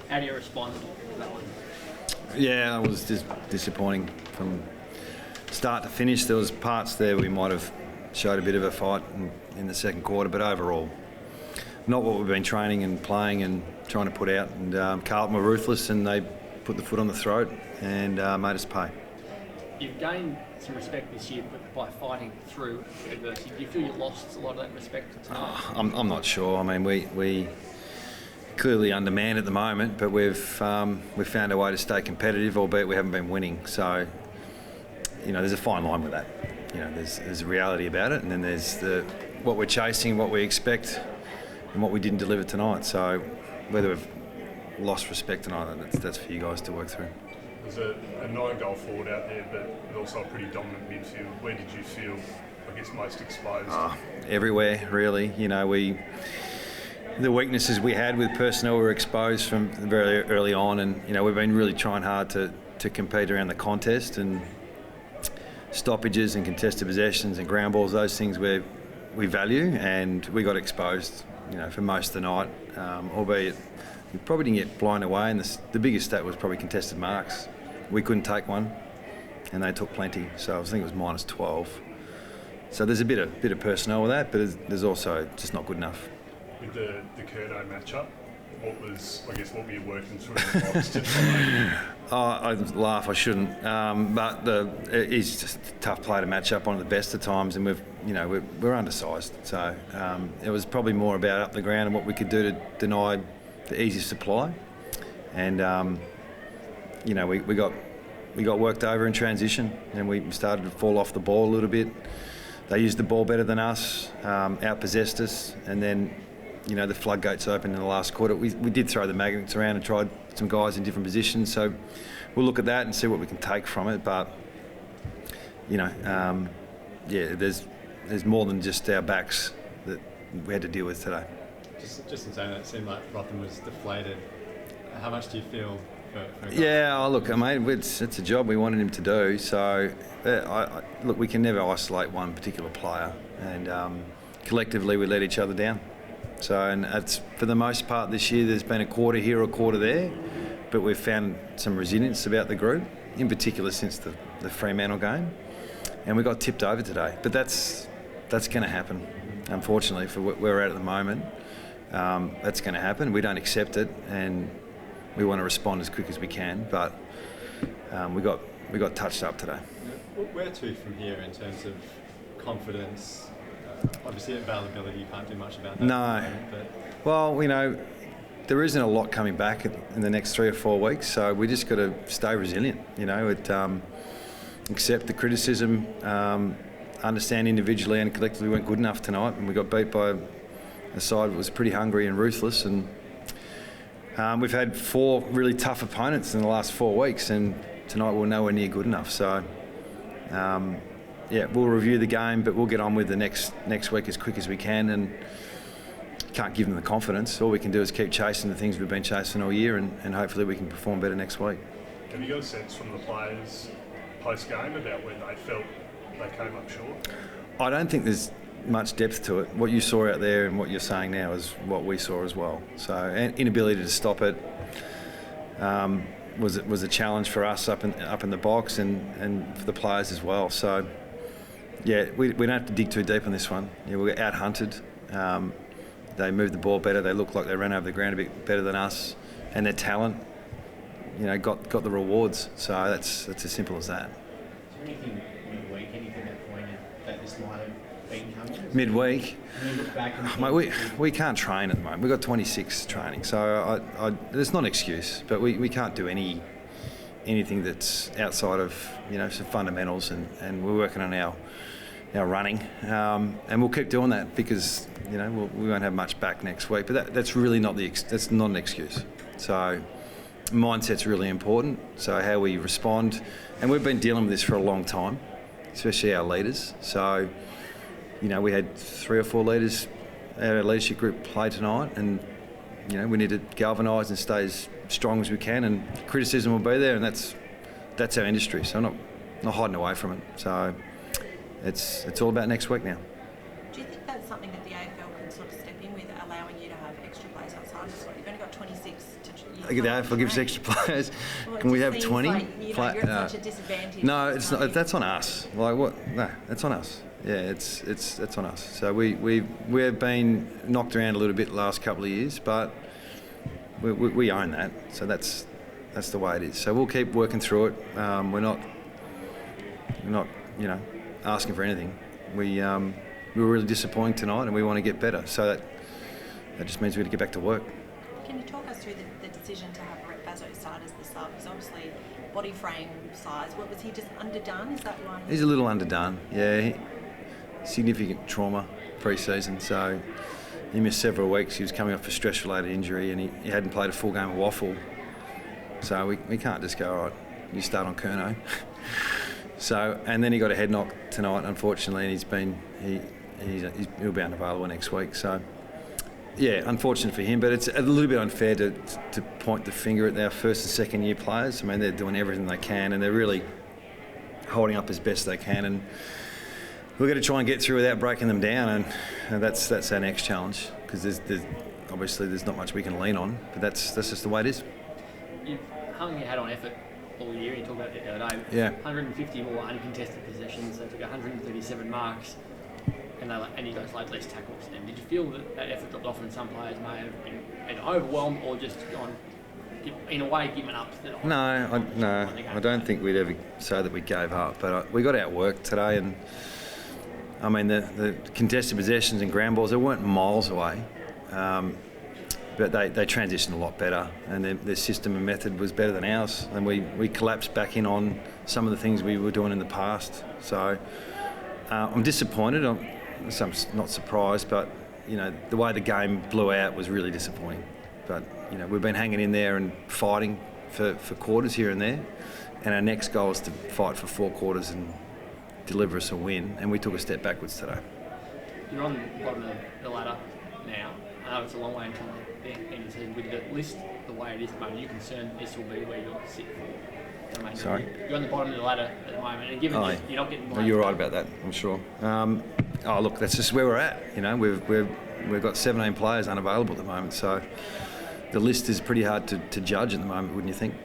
How do you respond to that one? Yeah, it was just disappointing from start to finish. There was parts there we might have showed a bit of a fight in the second quarter, but overall, not what we've been training and playing and trying to put out. And Carlton were ruthless, and they put the foot on the throat and made us pay. You've gained some respect this year by fighting through adversity. Do you feel you lost a lot of that respect tonight? I'm not sure. I mean, we clearly undermanned at the moment, but we've found a way to stay competitive, albeit we haven't been winning. So, there's a fine line with that. There's a reality about it, and then there's what we're chasing, what we expect, and what we didn't deliver tonight. So, whether we've lost respect or not, that's for you guys to work through. There's a 9-goal forward out there, but also a pretty dominant midfield. Where did you feel, most exposed? Everywhere, really. The weaknesses we had with personnel were exposed from very early on, and we've been really trying hard to compete around the contest and stoppages and contested possessions and ground balls, those things where we value, and we got exposed, for most of the night, albeit we probably didn't get blown away, and the biggest stat was probably contested marks. We couldn't take one, and they took plenty, so I think it was -12. So there's a bit of personnel with that, but there's also just not good enough. With the Curnow matchup, what were you working through in the box to try? I laugh, I shouldn't, but he's just a tough player to match up, one of the best at times, and we're undersized, so it was probably more about up the ground and what we could do to deny the easy supply, and we got worked over in transition, and we started to fall off the ball a little bit. They used the ball better than us, outpossessed us, and then the floodgates opened in the last quarter. We did throw the magnets around and tried some guys in different positions, so we'll look at that and see what we can take from it. But there's more than just our backs that we had to deal with today. Just in saying that, it seemed like Rotham was deflated. How much do you feel for Yeah, look, it's a job we wanted him to do. So, look, we can never isolate one particular player, and collectively we let each other down. So, and it's, for the most part this year, there's been a quarter here, a quarter there, but we've found some resilience about the group, in particular since the Fremantle game, and we got tipped over today. But that's going to happen, unfortunately, for where we're at the moment. That's going to happen. We don't accept it, and we want to respond as quick as we can. But we got touched up today. Where to from here in terms of confidence? Obviously, availability, you can't do much about that. No. Well, there isn't a lot coming back in the next 3 or 4 weeks, so we just got to stay resilient. Accept the criticism, understand individually and collectively we weren't good enough tonight, and we got beat by a side that was pretty hungry and ruthless. And we've had 4 really tough opponents in the last 4 weeks, and tonight we're nowhere near good enough. So, we'll review the game, but we'll get on with the next week as quick as we can, and can't give them the confidence. All we can do is keep chasing the things we've been chasing all year, and hopefully we can perform better next week. Have you got a sense from the players post-game about when they felt they came up short? I don't think there's much depth to it. What you saw out there and what you're saying now is what we saw as well. So, inability to stop it was a challenge for us up in the box, and for the players as well. So, we don't have to dig too deep on this one. We were out-hunted. They moved the ball better. They looked like they ran over the ground a bit better than us, and their talent, got the rewards. So that's as simple as that. Is there anything midweek, anything that pointed that this might have been coming? Midweek? When you look back and Mate, we can't train at the moment. We've got 26 training, so it's not an excuse, but we can't do anything that's outside of some fundamentals, and we're working on our running, and we'll keep doing that because we won't have much back next week. But that's really not that's not an excuse. So mindset's really important. So how we respond, and we've been dealing with this for a long time, especially our leaders. So we had 3 or 4 leaders out of our leadership group play tonight, and we need to galvanise and stay as strong as we can. And criticism will be there, and that's our industry. So I'm not hiding away from it. So it's all about next week now. Do you think that's something that the AFL can sort of step in with, allowing you to have extra players outside the squad? You've only got 26 to use if I give us extra players, Well, it can we just have seems 20? like, you're at such a disadvantage. No, it's not. That's on us. Like what? No, that's on us. Yeah, that's on us. So we've been knocked around a little bit the last couple of years, but we own that. So that's the way it is. So we'll keep working through it. We're not asking for anything. We were really disappointed tonight, and we want to get better. So that just means we got to get back to work. Can you talk us through the decision to have Brett Bazzo start as the sub? He's obviously body frame size. What was he just underdone? Is that why? He's a little underdone. Yeah, significant trauma pre-season. So he missed several weeks. He was coming off a stress-related injury, and he hadn't played a full game of waffle. So we can't just go, all right, you start on Curnow. So, and then he got a head knock tonight, unfortunately, and he'll be unavailable next week. So, yeah, unfortunate for him, but it's a little bit unfair to point the finger at our first and second year players. I mean, they're doing everything they can, and they're really holding up as best they can, and we've got to try and get through without breaking them down, and that's our next challenge, because there's obviously there's not much we can lean on, but that's just the way it is. You've hung your hat on effort all year. You talked about it the other day. Yeah. 150 more uncontested possessions. They took 137 marks, and you guys laid less tackles to them. Did you feel that effort dropped off, and some players may have been overwhelmed or just gone, in a way, given up? I don't think we'd ever say that we gave up, but we got outworked today, and I mean the contested possessions and ground balls, they weren't miles away. But they transitioned a lot better, and their system and method was better than ours, and we collapsed back in on some of the things we were doing in the past. So I'm disappointed. I'm not surprised, but the way the game blew out was really disappointing. But we've been hanging in there and fighting for quarters here and there, and our next goal is to fight for 4 quarters and deliver us a win, and we took a step backwards today. You're on the bottom of the ladder now. I know it's a long way until the end of the season. With the list the way it is at the moment, are you concerned this will be where you'll sit for the remainder? Sorry? You're on the bottom of the ladder at the moment, and given you're not getting more... You're right about that, I'm sure. Look, that's just where we're at. We've got 17 players unavailable at the moment, so the list is pretty hard to judge at the moment, wouldn't you think?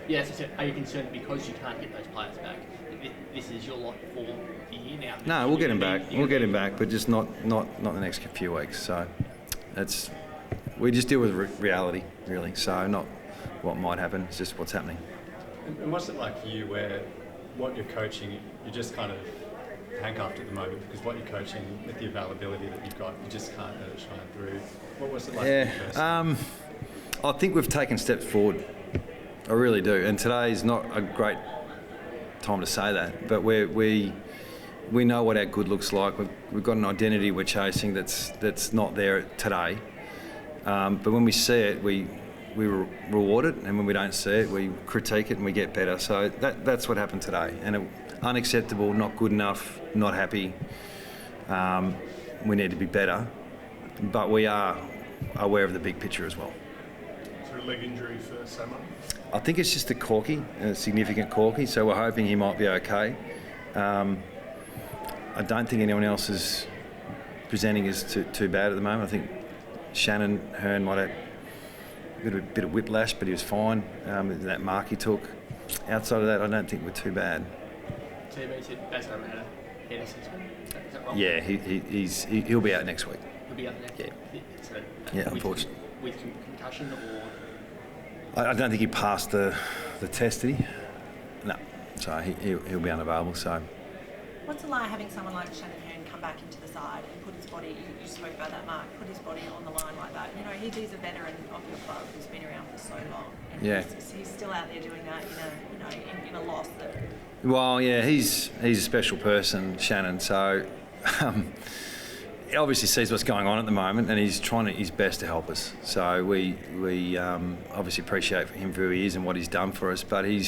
Yeah, so are you concerned because you can't get those players back? This is your lot for the year now? No, we'll get him back. We'll get him back, but just not the next few weeks. So we just deal with reality, really. So not what might happen, it's just what's happening. And what's it like for you, where what you're coaching, you're just kind of handcuffed at the moment, because what you're coaching with the availability that you've got, you just can't let it shine through. What was it like for you personally? I think we've taken steps forward. I really do. And today is not a great time to say that, but we know what our good looks like. We've got an identity we're chasing that's not there today. But when we see it, we reward it, and when we don't see it, we critique it and we get better. So that's what happened today, and unacceptable, not good enough, not happy. We need to be better, but we are aware of the big picture as well. So a leg injury for Samo? I think it's just a significant corky, so we're hoping he might be okay. I don't think anyone else is presenting as too bad at the moment. I think Shannon Hearn might have a bit of whiplash, but he was fine. That mark he took. Outside of that, I don't think we're too bad. TB said Bazzo had a head assessment. Is that wrong? Yeah, he'll be out next week. He'll be out next week. Yeah, unfortunately. With concussion or? I don't think he passed the test, did he? No. So he'll be unavailable. So. What's it like having someone like Shannon Hearn come back into the side and put his body, you spoke about that, Mark, put his body on the line like that? He's a veteran of your club who's been around for so long. And yeah. He's still out there doing that in a loss that... Well, yeah, he's a special person, Shannon, so he obviously sees what's going on at the moment, and he's trying his best to help us. So we obviously appreciate him for who he is and what he's done for us, but he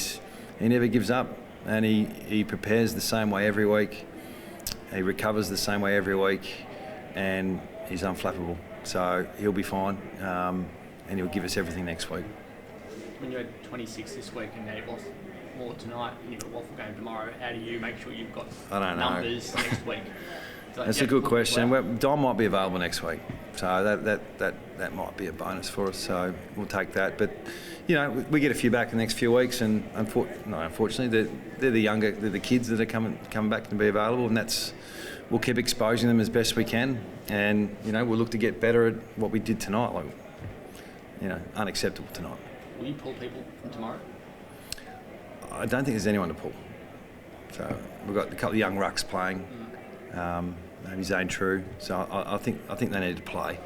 never gives up. And he prepares the same way every week. He recovers the same way every week, and he's unflappable. So he'll be fine, and he'll give us everything next week. When you had 26 this week and now you've lost more tonight and you've got a waffle game tomorrow, how do you make sure you've got numbers next week? Like, That's you a have to good pull question. people out. Well, Dom might be available next week, so that might be a bonus for us. So we'll take that. But you know, we get a few back in the next few weeks, and unfortunately, they're the kids that are coming back to be available, and we'll keep exposing them as best we can, and you know, we'll look to get better at what we did tonight. Like, you know, unacceptable tonight. Will you pull people from tomorrow? I don't think there's anyone to pull. So we've got a couple of young rucks playing. Maybe Zane True. So I think they need to play.